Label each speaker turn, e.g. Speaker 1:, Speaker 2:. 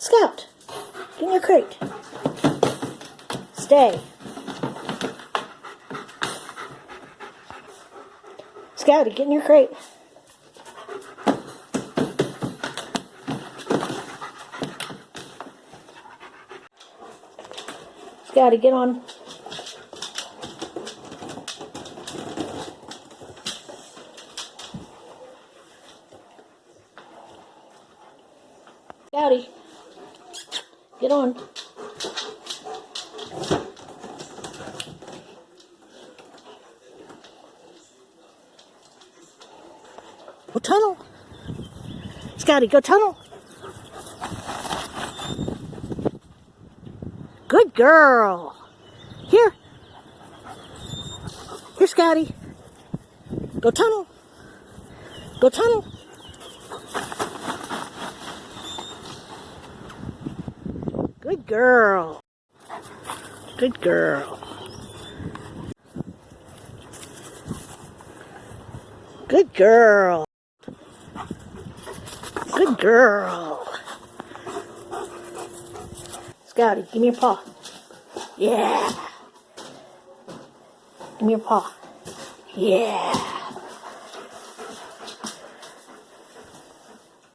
Speaker 1: Scout, get in your crate. Stay. Scouty, get in your crate. Scouty, get on. Scouty, get on. Go tunnel. Scouty, go tunnel. Good girl. Here. Here, Scouty. Go tunnel. Go tunnel. Good girl. Good girl. Good girl. Good girl. Scouty, give me your paw. Yeah. Give me your paw. Yeah.